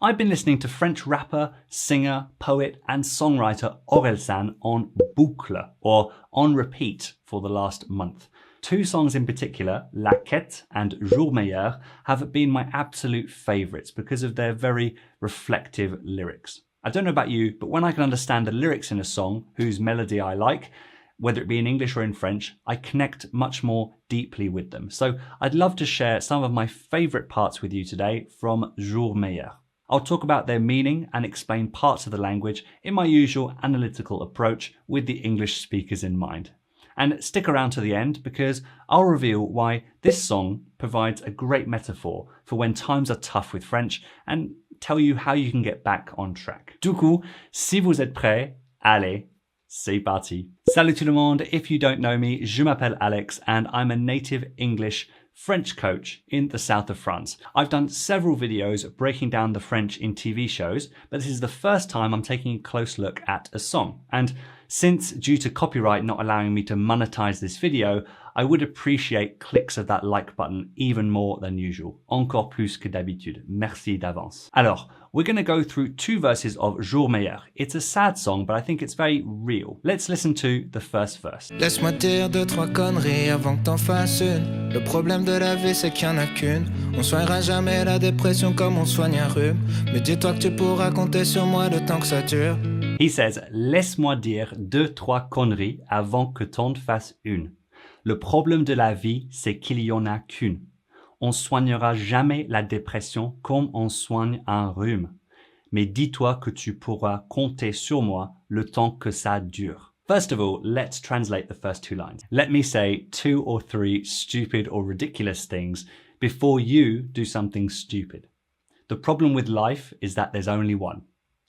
I've been listening to French rapper, singer, poet and songwriter Orelsan on boucle, or on repeat, for the last month. Two songs in particular, La Quête and Jour Meilleur, have been my absolute favourites because of their very reflective lyrics. I don't know about you, but when I can understand the lyrics in a song whose melody I like, whether it be in English or in French, I connect much more deeply with them. So I'd love to share some of my favourite parts with you today from Jour Meilleur. I'll talk about their meaning and explain parts of the language in my usual analytical approach with the English speakers in mind. And stick around to the end because I'll reveal why this song provides a great metaphor for when times are tough with French and tell you how you can get back on track. Du coup, si vous êtes prêts, allez, c'est parti. Salut tout le monde, if you don't know me, je m'appelle Alex and I'm a native English French coach in the south of France. I've done several videos breaking down the French in TV shows, but this is the first time I'm taking a close look at a song. And since, due to copyright not allowing me to monetize this video, I would appreciate clicks of that like button even more than usual. Encore plus que d'habitude. Merci d'avance. Alors, we're going to go through two verses of Jour Meilleur. It's a sad song, but I think it's very real. Let's listen to the first verse. Laisse-moi dire deux, trois conneries avant que t'en fasses une. Le problème de la vie, c'est qu'il y en a qu'une. On soignera jamais la dépression comme on soigne un rhume. Mais dis-toi que tu pourras compter sur moi le temps que ça dure. He says, laisse-moi dire deux, trois conneries avant que t'en fasses une. Le problème de la vie, c'est qu'il y en a qu'une. On soignera jamais la dépression comme on soigne un rhume. Mais dis-toi que tu pourras compter sur moi le temps que ça dure. First of all, let's translate the first two lines. Let me say 2 or 3 stupid or ridiculous things before you do something stupid. The problem with life is that there's only one.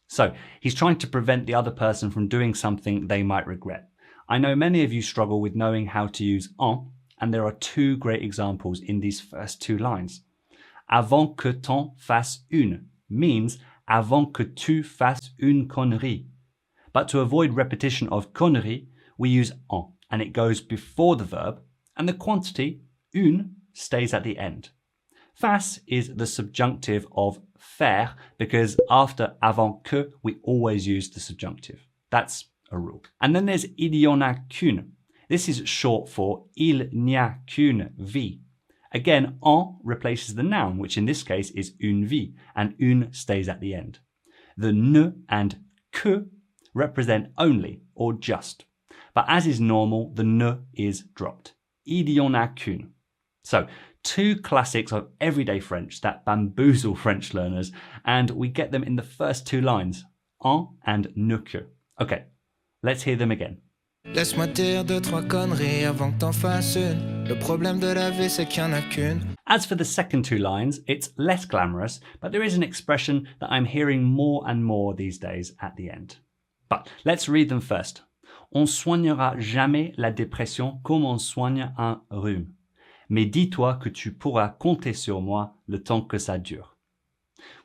So he's trying to prevent the other person from doing something they might regret. I know many of you struggle with knowing how to use en, and there are two great examples in these first two lines. Avant que t'en fasses une means avant que tu fasses une connerie. But to avoid repetition of connerie, we use en, and it goes before the verb, and the quantity, une, stays at the end. Fasse is the subjunctive of faire because after avant que, we always use the subjunctive. That's a rule. And then there's il y en a qu'une. This is short for il n'y a qu'une vie. Again, en replaces the noun, which in this case is une vie, and une stays at the end. The ne and que represent only or just. But as is normal, the ne is dropped. Il y en a qu'une. So, two classics of everyday French that bamboozle French learners, and we get them in the first two lines, en and ne que. Okay, let's hear them again. Laisse-moi dire deux, trois conneries avant que t'en fasses une. Le problème de la vie, c'est qu'il y en a qu'une. As for the second two lines, it's less glamorous, but there is an expression that I'm hearing more and more these days at the end. But let's read them first. On soignera jamais la dépression comme on soigne un rhume. Mais dis-toi que tu pourras compter sur moi le temps que ça dure.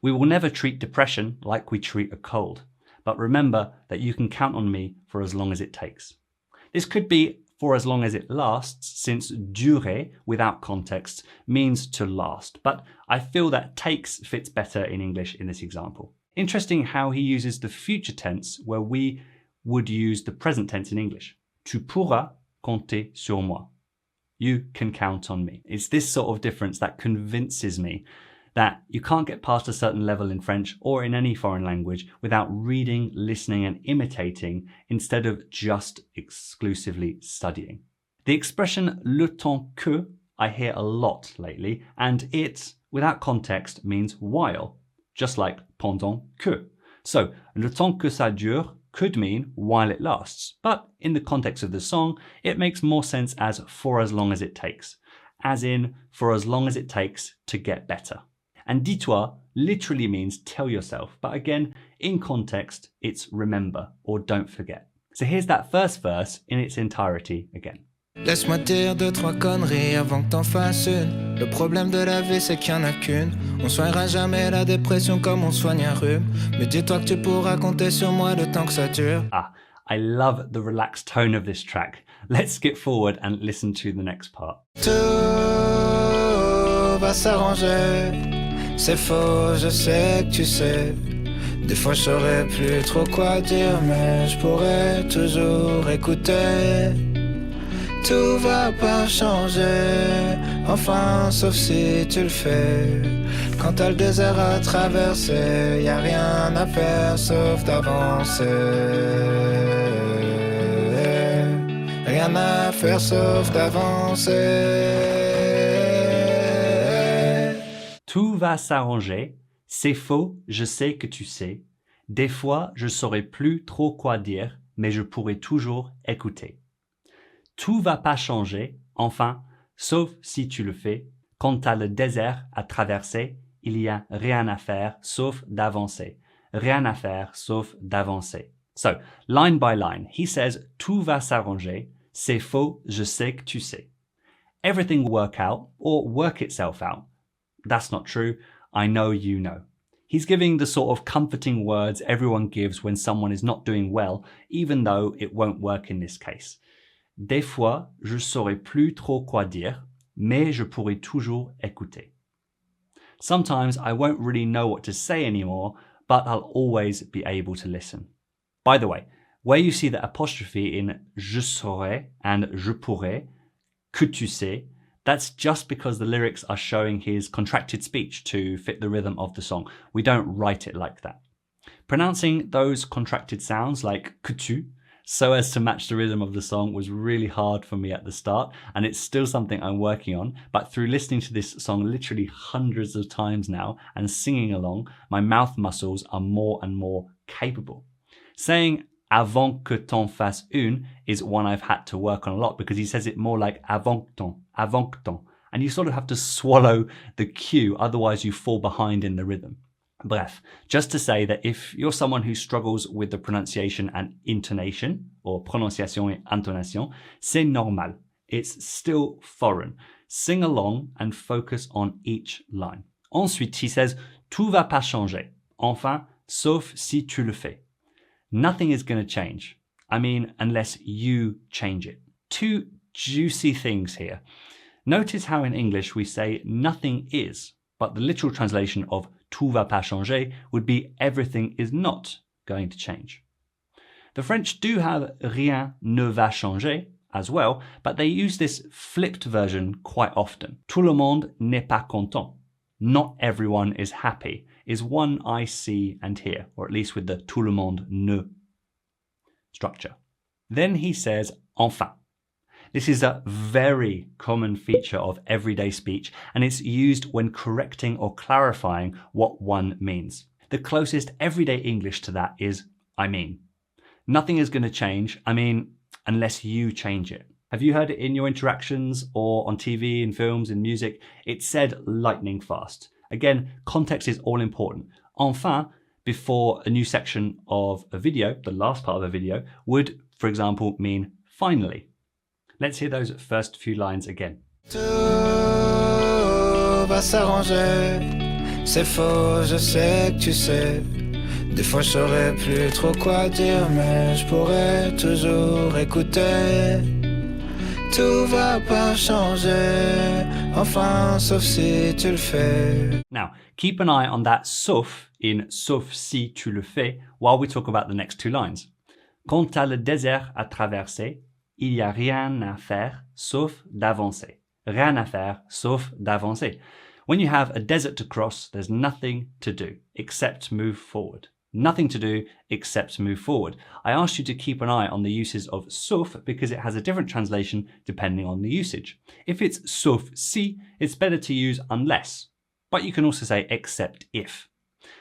We will never treat depression like we treat a cold, but remember that you can count on me for as long as it takes. This could be for as long as it lasts, since durer without context means to last, but I feel that takes fits better in English in this example. Interesting how he uses the future tense where we would use the present tense in English. Tu pourras compter sur moi. You can count on me. It's this sort of difference that convinces me that you can't get past a certain level in French or in any foreign language without reading, listening, and imitating instead of just exclusively studying. The expression le temps que I hear a lot lately, and it, without context, means while, just like pendant que. So, le temps que ça dure could mean while it lasts, but in the context of the song, it makes more sense as for as long as it takes, as in for as long as it takes to get better. And dis-toi literally means tell yourself, but again, in context, it's remember or don't forget. So here's that first verse in its entirety again. Laisse-moi dire deux, trois conneries avant que t'en fasses une. Le problème de la vie, c'est qu'il y en a qu'une. On soignera jamais la dépression comme on soigne un rhume. Mais dis-toi que tu pourras compter sur moi le temps que ça dure. Ah, I love the relaxed tone of this track. Let's skip forward and listen to the next part. Tout va s'arranger. C'est faux, je sais que tu sais. Des fois je saurais plus trop quoi dire, mais je pourrais toujours écouter. Tout va pas changer, enfin sauf si tu le fais. Quand t'as le désert à traverser, y a rien à faire sauf d'avancer. Rien à faire sauf d'avancer. Tout va s'arranger. C'est faux, je sais que tu sais. Des fois, je saurais plus trop quoi dire, mais je pourrais toujours écouter. Tout va pas changer, enfin, sauf si tu le fais. Quand t'as le désert à traverser, il y a rien à faire sauf d'avancer. Rien à faire sauf d'avancer. So, line by line, he says, tout va s'arranger. C'est faux, je sais que tu sais. Everything will work out or work itself out. That's not true. I know you know. He's giving the sort of comforting words everyone gives when someone is not doing well, even though it won't work in this case. Des fois, je saurais plus trop quoi dire, mais je pourrais toujours écouter. Sometimes I won't really know what to say anymore, but I'll always be able to listen. By the way, where you see the apostrophe in je saurais and je pourrais, que tu sais, that's just because the lyrics are showing his contracted speech to fit the rhythm of the song. We don't write it like that. Pronouncing those contracted sounds like que tu, so as to match the rhythm of the song was really hard for me at the start, and it's still something I'm working on, but through listening to this song literally hundreds of times now and singing along, my mouth muscles are more and more capable. Saying avant que t'en fasses une is one I've had to work on a lot because he says it more like avant que t'en, and you sort of have to swallow the Q, otherwise you fall behind in the rhythm. Bref, just to say that if you're someone who struggles with the pronunciation and intonation, or prononciation et intonation, c'est normal. It's still foreign. Sing along and focus on each line. Ensuite, he says, tout va pas changer. Enfin, sauf si tu le fais. Nothing is going to change. I mean, unless you change it. Two juicy things here. Notice how in English we say nothing is, but the literal translation of tout va pas changer would be everything is not going to change. The French do have rien ne va changer as well, but they use this flipped version quite often. Tout le monde n'est pas content. Not everyone is happy is one I see and hear, or at least with the tout le monde ne structure. Then he says enfin. This is a very common feature of everyday speech, and it's used when correcting or clarifying what one means. The closest everyday English to that is I mean. Nothing is going to change, I mean, unless you change it. Have you heard it in your interactions or on TV, in films, in music? It's said lightning fast. Again, context is all important. Enfin, before a new section of a video, the last part of a video, would, for example, mean finally. Let's hear those first few lines again. Tout va s'arranger, c'est faux, je sais que tu sais. Des fois je saurais plus trop quoi dire, mais je pourrais toujours écouter. Tout va pas changer, enfin sauf si tu le fais. Now, keep an eye on that sauf in sauf si tu le fais while we talk about the next two lines. Quand t'as le désert à traverser, il y a rien à faire sauf d'avancer. Rien à faire sauf d'avancer. When you have a desert to cross, there's nothing to do except move forward. Nothing to do except move forward. I asked you to keep an eye on the uses of sauf because it has a different translation depending on the usage. If it's sauf si, it's better to use unless, but you can also say except if.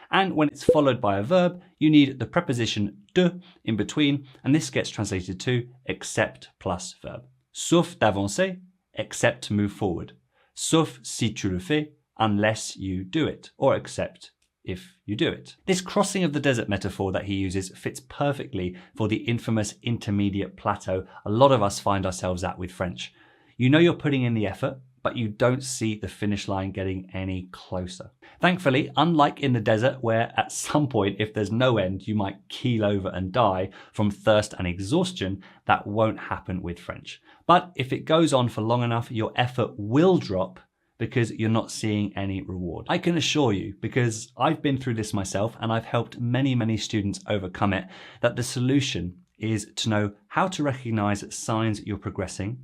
And when it's followed by a verb, you need the preposition de in between, and this gets translated to except plus verb. Sauf d'avancer, except to move forward. Sauf si tu le fais, unless you do it, or except if you do it. This crossing of the desert metaphor that he uses fits perfectly for the infamous intermediate plateau a lot of us find ourselves at with French. You know you're putting in the effort, but you don't see the finish line getting any closer. Thankfully, unlike in the desert where at some point, if there's no end, you might keel over and die from thirst and exhaustion, that won't happen with French. But if it goes on for long enough, your effort will drop because you're not seeing any reward. I can assure you, because I've been through this myself and I've helped many students overcome it, that the solution is to know how to recognize signs you're progressing,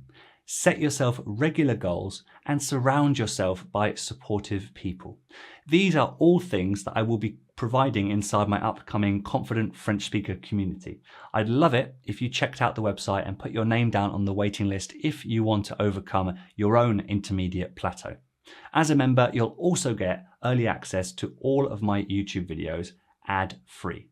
set yourself regular goals, and surround yourself by supportive people. These are all things that I will be providing inside my upcoming Confident French Speaker community. I'd love it if you checked out the website and put your name down on the waiting list if you want to overcome your own intermediate plateau. As a member, you'll also get early access to all of my YouTube videos ad-free.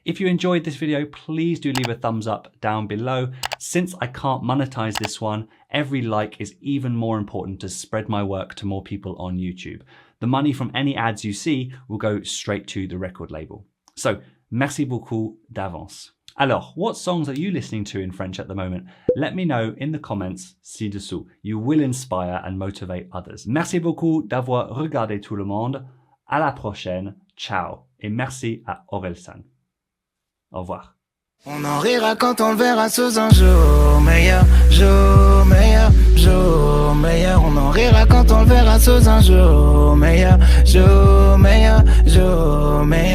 If you enjoyed this video, please do leave a thumbs up down below. Since I can't monetize this one, every like is even more important to spread my work to more people on YouTube. The money from any ads you see will go straight to the record label. So, merci beaucoup d'avance. Alors, what songs are you listening to in French at the moment? Let me know in the comments ci-dessous. You will inspire and motivate others. Merci beaucoup d'avoir regardé tout le monde. À la prochaine. Ciao. Et merci à Orelsan. Au revoir. On en rira quand on le verra sous un jour meilleur, jour meilleur, jour meilleur. On en rira quand on le verra sous un jour meilleur, jour meilleur, jour meilleur.